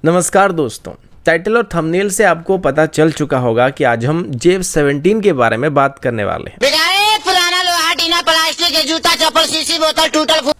नमस्कार दोस्तों, टाइटल और थंबनेल से आपको पता चल चुका होगा कि आज हम JF-17 के बारे में बात करने वाले हैं। पुराना लोहा, टीना, प्लास्टिक, जूता, चप्पल, शीशी, बोतल, टूटल।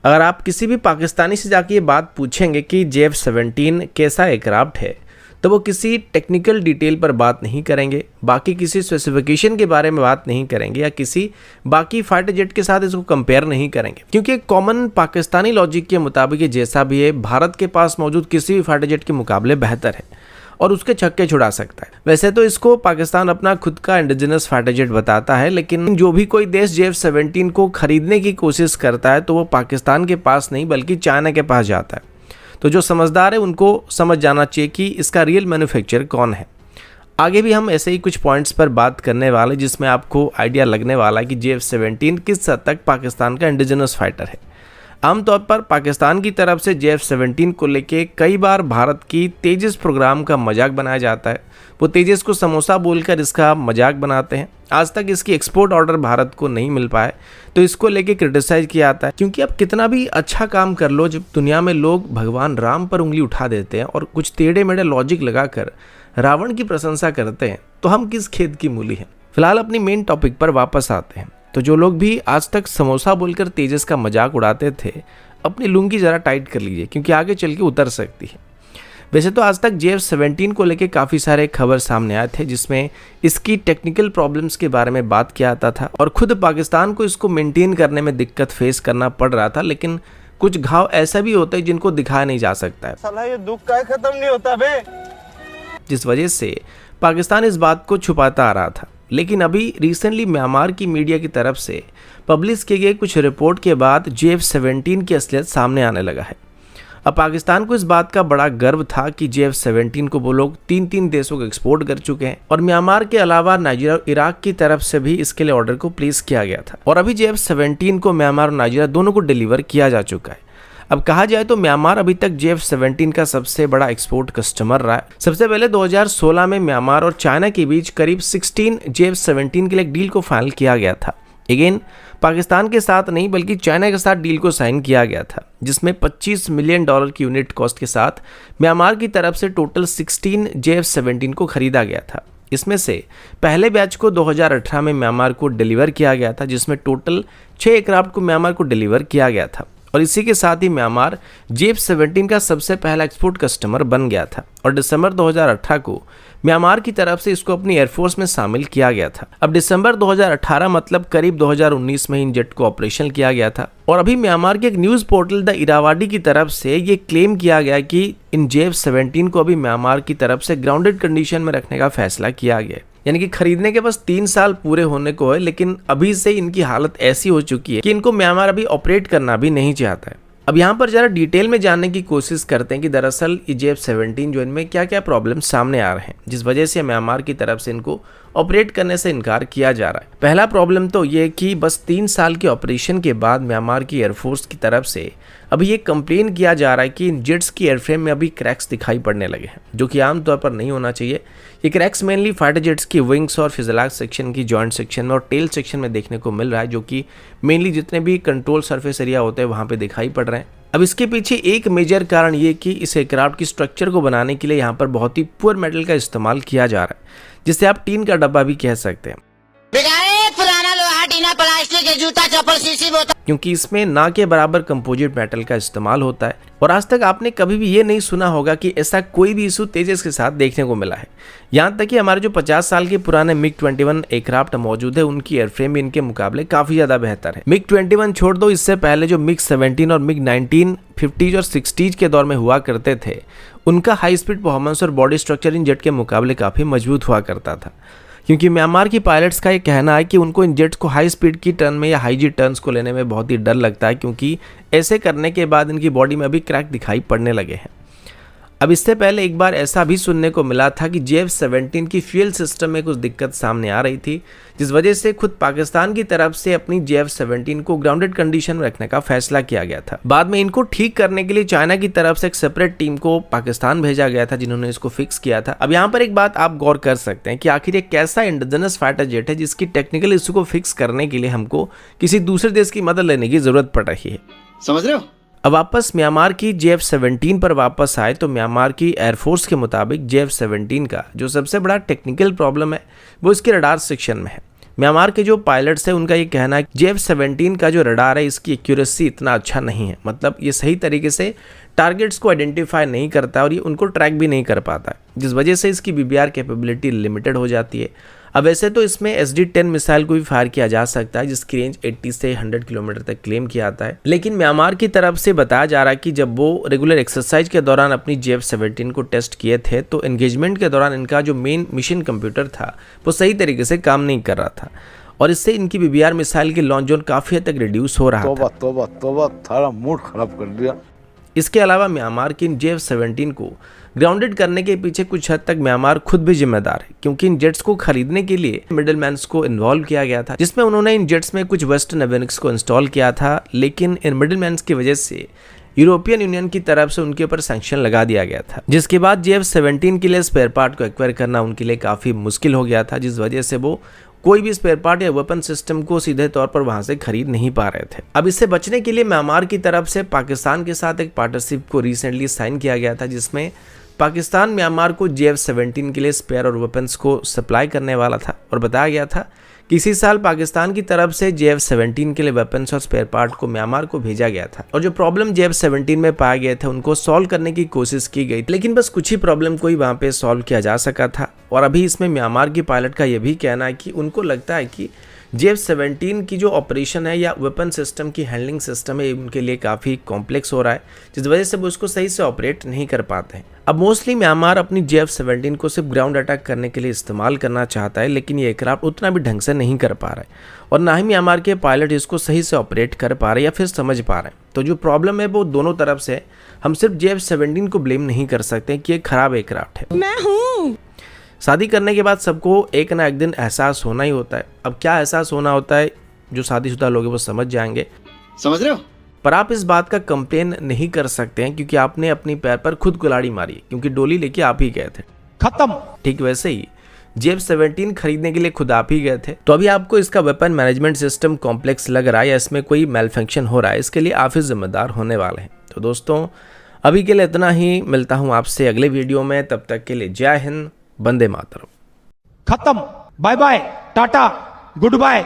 अगर आप किसी भी पाकिस्तानी से जाके ये बात पूछेंगे कि JF-17 कैसा एयरक्राफ्ट है, तो वो किसी टेक्निकल डिटेल पर बात नहीं करेंगे, बाकी किसी स्पेसिफिकेशन के बारे में बात नहीं करेंगे या किसी बाकी फाइटर जेट के साथ इसको कंपेयर नहीं करेंगे, क्योंकि कॉमन पाकिस्तानी लॉजिक के मुताबिक ये जैसा भी है भारत के पास मौजूद किसी भी फाइटर जेट के मुकाबले बेहतर है और उसके छक्के छुड़ा सकता है। वैसे तो इसको पाकिस्तान अपना खुद का इंडिजिनस फाइटर जेट बताता है, लेकिन जो भी कोई देश JF-17 को खरीदने की कोशिश करता है तो वो पाकिस्तान के पास नहीं बल्कि चाइना के पास जाता है। तो जो समझदार है उनको समझ जाना चाहिए कि इसका रियल मैन्युफैक्चरर कौन है। आगे भी हम ऐसे ही कुछ पॉइंट्स पर बात करने वाले जिसमें आपको आइडिया लगने वाला है कि JF-17 किस हद तक पाकिस्तान का इंडिजिनस फाइटर है। आमतौर पर पाकिस्तान की तरफ से JF-17 को लेके कई बार भारत की तेजस प्रोग्राम का मजाक बनाया जाता है। वो तेजस को समोसा बोलकर इसका मजाक बनाते हैं। आज तक इसकी एक्सपोर्ट ऑर्डर भारत को नहीं मिल पाए तो इसको लेके क्रिटिसाइज किया जाता है, क्योंकि अब कितना भी अच्छा काम कर लो, जब दुनिया में लोग भगवान राम पर उंगली उठा देते हैं और कुछ टेढ़े मेढ़े लॉजिक लगाकर रावण की प्रशंसा करते हैं तो हम किस खेत की मूली हैं। फिलहाल अपनी मेन टॉपिक पर वापस आते हैं। तो जो लोग भी आज तक समोसा बोलकर तेजस का मजाक उड़ाते थे, अपनी लुंगी ज़रा टाइट कर लीजिए, क्योंकि आगे चल के उतर सकती है। वैसे तो आज तक JF-17 को लेके काफ़ी सारे खबर सामने आए थे जिसमें इसकी टेक्निकल प्रॉब्लम्स के बारे में बात किया जाता था और खुद पाकिस्तान को इसको मेंटेन करने में दिक्कत फेस करना पड़ रहा था, लेकिन कुछ घाव ऐसा भी होते हैं जिनको दिखाया नहीं जा सकता है। साला ये दुख का खत्म नहीं होता बे। जिस वजह से पाकिस्तान इस बात को छुपाता आ रहा था, लेकिन अभी रिसेंटली म्यांमार की मीडिया की तरफ से पब्लिश किए गए कुछ रिपोर्ट के बाद JF-17 की असलियत सामने आने लगा है। अब पाकिस्तान को इस बात का बड़ा गर्व था कि JF-17 को वो लोग 3 देशों को एक्सपोर्ट कर चुके हैं और म्यांमार के अलावा नाइजीरिया और इराक की तरफ से भी इसके लिए ऑर्डर को प्लेस किया गया था और अभी JF-17 को म्यांमार और नाइजीरिया दोनों को डिलीवर किया जा चुका है। अब कहा जाए तो म्यांमार अभी तक JF-17 का सबसे बड़ा एक्सपोर्ट कस्टमर रहा है। सबसे पहले 2016 में म्यांमार और चाइना के बीच करीब 16 JF-17 के लिए एक डील को फाइनल किया गया था। अगेन पाकिस्तान के साथ नहीं बल्कि चाइना के साथ डील को साइन किया गया था, जिसमें $25 मिलियन की यूनिट कॉस्ट के साथ म्यांमार की तरफ से टोटल 16 JF-17 को खरीदा गया था। इसमें से पहले बैच को 2018 में म्यांमार को डिलीवर किया गया था, जिसमें टोटल 6 एयरक्राफ्ट को म्यांमार को डिलीवर किया गया था और इसी के साथ ही म्यांमार JF-17 का सबसे पहला एक्सपोर्ट कस्टमर बन गया था और दिसंबर 2018 को म्यांमार की तरफ से इसको अपनी एयरफोर्स में शामिल किया गया था। अब दिसंबर 2018 मतलब करीब 2019 में इन जेट को ऑपरेशनल किया गया था और अभी म्यांमार के एक न्यूज़ पोर्टल द इरावाडी की तरफ से ये क्लेम किया गया कि इन JF-17 को अभी म्यांमार की तरफ से ग्राउंडेड कंडीशन में रखने का फैसला किया गया, यानी कि खरीदने के बस 3 साल पूरे होने को है, लेकिन अभी से इनकी हालत ऐसी हो चुकी है कि इनको म्यांमार अभी ऑपरेट करना भी नहीं चाहता है। अब यहाँ पर जरा डिटेल में जानने की कोशिश करते हैं कि दरअसल ये JF-17 जो इनमें क्या क्या प्रॉब्लम सामने आ रहे हैं जिस वजह से म्यांमार की तरफ से इनको ऑपरेट करने से इनकार किया जा रहा है। पहला प्रॉब्लम तो ये कि बस 3 साल के ऑपरेशन के बाद म्यांमार की एयरफोर्स की तरफ से अभी ये कंप्लेन किया जा रहा है कि इन जेट्स की एयरफ्रेम में अभी क्रैक्स दिखाई पड़ने लगे हैं, जो कि आमतौर पर नहीं होना चाहिए। ये क्रैक्स मेनली फाइटर जेट्स की विंग्स और फ्यूज़ेलाज सेक्शन की जॉइंट सेक्शन में और टेल सेक्शन में देखने को मिल रहा है, जो कि मेनली जितने भी कंट्रोल सरफेस एरिया होते हैं वहाँ पे दिखाई पड़ रहे हैं। अब इसके पीछे एक मेजर कारण ये कि इस एयरक्राफ्ट की स्ट्रक्चर को बनाने के लिए यहाँ पर बहुत ही पुअर मेटल का इस्तेमाल किया जा रहा है, जिसे आप टीन का डब्बा भी कह सकते हैं। पुराना लोहा, टीना, प्लास्टिक, जूता, चप्पल, शीशी, बोतल, क्योंकि इसमें ना के बराबर कंपोजिट मेटल का इस्तेमाल होता है और आज तक आपने कभी भी ये नहीं सुना होगा कि ऐसा कोई भी इशू तेजस के साथ देखने को मिला है। यहाँ तक कि हमारे जो 50 साल के पुराने MiG-21 एयरक्राफ्ट मौजूद है उनकी एयरफ्रेम भी इनके मुकाबले काफ़ी ज़्यादा बेहतर है। MiG-21 छोड़ दो, इससे पहले जो MiG-17 और MiG-19 50s और 60s के दौर में हुआ करते थे, उनका हाई स्पीड परफॉर्मेंस और बॉडी स्ट्रक्चर इन जेट के मुकाबले काफ़ी मजबूत हुआ करता था, क्योंकि म्यांमार की पायलट्स का ये कहना है कि उनको इन जेट्स को हाई स्पीड की टर्न में या हाई जी टर्न्स को लेने में बहुत ही डर लगता है, क्योंकि ऐसे करने के बाद इनकी बॉडी में अभी क्रैक दिखाई पड़ने लगे हैं। अब इससे पहले एक बार ऐसा भी सुनने को मिला था कि JF-17 की फ्यूल सिस्टम में कुछ दिक्कत सामने आ रही थी, जिस वजह से खुद पाकिस्तान की तरफ से अपनी JF-17 को ग्राउंडेड कंडीशन में रखने का फैसला किया गया था। बाद में इनको ठीक करने के लिए चाइना की तरफ से एक सेपरेट टीम को पाकिस्तान भेजा गया था, जिन्होंने इसको फिक्स किया था। अब यहाँ पर एक बात आप गौर कर सकते हैं कि आखिर ये कैसा इंडिजिनस फाइटर जेट है जिसकी टेक्निकल इशू को फिक्स करने के लिए हमको किसी दूसरे देश की मदद लेने की जरूरत पड़ रही है। समझ रहे हो? अब वापस म्यांमार की JF-17 पर वापस आए तो म्यांमार की एयरफोर्स के मुताबिक JF-17 का जो सबसे बड़ा टेक्निकल प्रॉब्लम है वो इसके रडार सेक्शन में है। म्यांमार के जो पायलट्स हैं उनका ये कहना है कि JF-17 का जो रडार है इसकी एक्यूरेसी इतना अच्छा नहीं है, मतलब ये सही तरीके से टारगेट्स को आइडेंटिफाई नहीं करता और ये उनको ट्रैक भी नहीं कर पाता है, जिस वजह से इसकी BBR कैपेबिलिटी लिमिटेड हो जाती है। अब वैसे तो इसमें SD-10 मिसाइल को भी फायर किया जा सकता है जिसकी रेंज 80 से 100 किलोमीटर तक क्लेम किया जाता है, लेकिन म्यांमार की तरफ से बताया जा रहा है कि जब वो रेगुलर एक्सरसाइज के दौरान अपनी JF-17 को टेस्ट किए थे तो एंगेजमेंट के दौरान इनका जो मेन मिशन कंप्यूटर था वो सही तरीके से काम नहीं कर रहा था और इससे इनकी BBR मिसाइल की लॉन्च जोन काफ़ी हद तक रिड्यूस हो रहा था। तोबा थारा मूड खराब कर दिया। इसके अलावा म्यांमार की इन JF-17 को ग्राउंडेड करने के पीछे कुछ हद तक म्यांमार खुद भी जिम्मेदार है, क्योंकि इन जेट्स को खरीदने के लिए मिडलमैन्स को इन्वॉल्व किया गया था, जिसमें उन्होंने इन जेट्स में कुछ वेस्टर्न एवियनिक्स को इंस्टॉल किया था, लेकिन इन मिडलमैन्स की वजह से यूरोपियन यूनियन की तरफ से उनके ऊपर सैंक्शन लगा दिया गया था, जिसके बाद JF-17 के लिए स्पेयर पार्ट को एक्वायर करना उनके लिए काफ़ी मुश्किल हो गया था, जिस वजह से वो कोई भी स्पेयर पार्ट या वेपन सिस्टम को सीधे तौर पर वहां से खरीद नहीं पा रहे थे। अब इससे बचने के लिए म्यांमार की तरफ से पाकिस्तान के साथ एक पार्टनरशिप को रिसेंटली साइन किया गया था, जिसमें पाकिस्तान म्यांमार को JF-17 के लिए स्पेयर और वेपन्स को सप्लाई करने वाला था और बताया गया था कि इसी साल पाकिस्तान की तरफ से JF-17 के लिए वेपन्स और स्पेयर पार्ट को म्यांमार को भेजा गया था और जो प्रॉब्लम JF-17 में पाए गए थे उनको सॉल्व करने की कोशिश की गई, लेकिन बस कुछ ही प्रॉब्लम को ही वहाँ पे सॉल्व किया जा सका था। और अभी इसमें म्यांमार की पायलट का यह भी कहना है कि उनको लगता है कि JF-17 की जो ऑपरेशन है या वेपन सिस्टम की हैंडलिंग सिस्टम है उनके लिए काफ़ी कॉम्प्लेक्स हो रहा है, जिस वजह से वो उसको सही से ऑपरेट नहीं कर पाते हैं। अब मोस्टली म्यांमार अपनी JF-17 को सिर्फ ग्राउंड अटैक करने के लिए इस्तेमाल करना चाहता है, लेकिन ये एयरक्राफ्ट उतना भी ढंग से नहीं कर पा रहा है और ना ही म्यांमार के पायलट इसको सही से ऑपरेट कर पा रहे या फिर समझ पा रहे हैं। तो जो प्रॉब्लम है वो दोनों तरफ से, हम सिर्फ JF-17 को ब्लेम नहीं कर सकते कि ये खराब एयरक्राफ्ट है। मैं हूँ। शादी करने के बाद सबको एक ना एक दिन एहसास होना ही होता है। अब क्या एहसास होना होता है जो शादीशुदा लोग हैं वो समझ जाएंगे, समझ रहे हो, पर आप इस बात का कंप्लेन नहीं कर सकते हैं क्योंकि आपने अपनी पैर पर खुद कुल्हाड़ी मारी, क्योंकि डोली लेके आप ही गए थे, खत्म। ठीक वैसे ही JF-17 खरीदने के लिए खुद आप ही गए थे। तो अभी आपको इसका वेपन मैनेजमेंट सिस्टम कॉम्प्लेक्स लग रहा है या इसमें कोई मेलफंक्शन हो रहा है, इसके लिए आप ही जिम्मेदार होने वाले हैं। तो दोस्तों अभी के लिए इतना ही, मिलता हूँ आपसे अगले वीडियो में, तब तक के लिए जय हिंद, वंदे मातरम। खत्म, bye bye, tata, good bye.